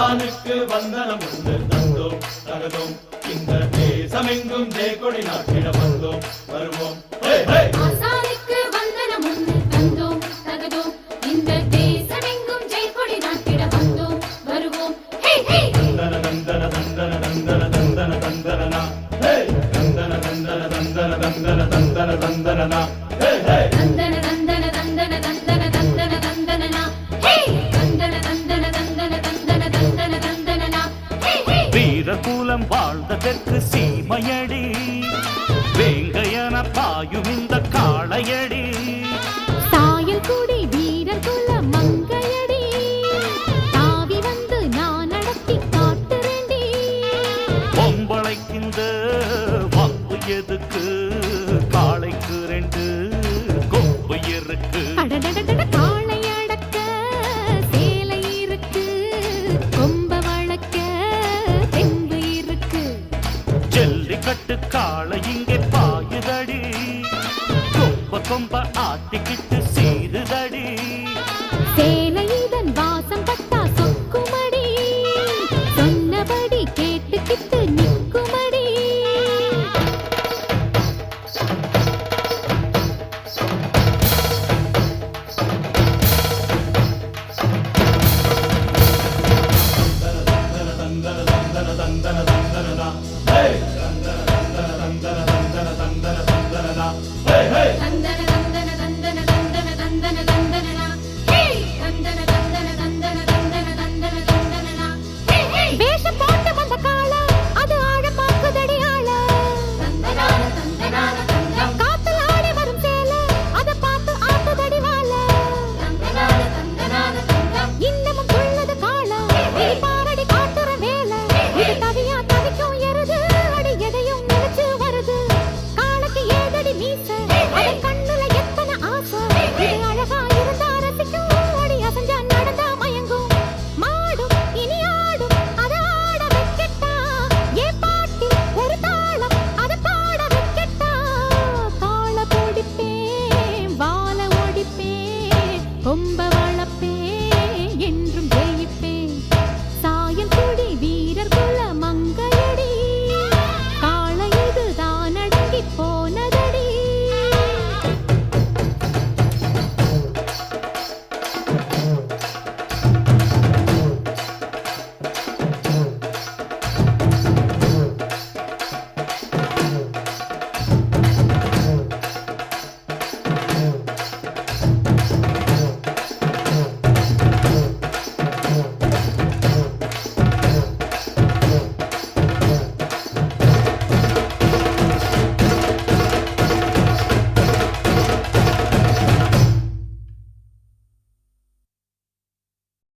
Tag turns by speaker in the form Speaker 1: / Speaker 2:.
Speaker 1: ஆசானுக்கு வந்தனம் உண்டு தந்தோம் தகதோம் இந்த தேசமெங்கும் ஜெயக்கொடி நாட்டிட வந்தோம் வருவோம்.
Speaker 2: ஆசானுக்கு வந்தனம் உண்டு தந்தோம் தகதோம் இந்த தேசமெங்கும் ஜெயக்கொடி நாட்டிட வந்தோம் வருவோம்.
Speaker 1: தந்தன தந்தன தந்தன தந்தன தந்தன தந்தனனா தந்தன தந்தன தந்தன தந்தன தந்தன தந்தனனா
Speaker 2: தந்தன தந்தன தந்தன தந்தன தந்தன தந்தனனா தந்தன தந்தன தந்தன தந்தன தந்தன தந்தனனா.
Speaker 3: வீரகுலம் வாழ்ந்த தெற்கு சீமையடி வேங்கையன பாயும் இந்த காளையடி
Speaker 2: சாயல் கூடி வீரர் குல மங்கையடி தாவி வந்து நான் நடத்தி காட்டுறேன்டி.
Speaker 3: பொம்பளைக்கிந்த வம்பு எதுக்கு காளைக்கு ரெண்டு கொம்பு இருக்கு.
Speaker 2: காளை அடக்க சேலை இருக்கு கொம்ப வளர்க்க தெம்பு இருக்கு.
Speaker 3: ஜல்லிக்கட்டு காளை இங்கே பாயுதடி கொம்ப கொம்ப ஆட்டிக்கிட்டு சீருதடி.
Speaker 2: சேலை இதன் வாசம் பட்டா சொக்குமடி சொன்னபடி கேட்டுக்கிட்டு நிற்குமடி.
Speaker 1: தந்தன தந்தன தந்தன தந்தன தந்தனனா தந்தன தந்தன தந்தன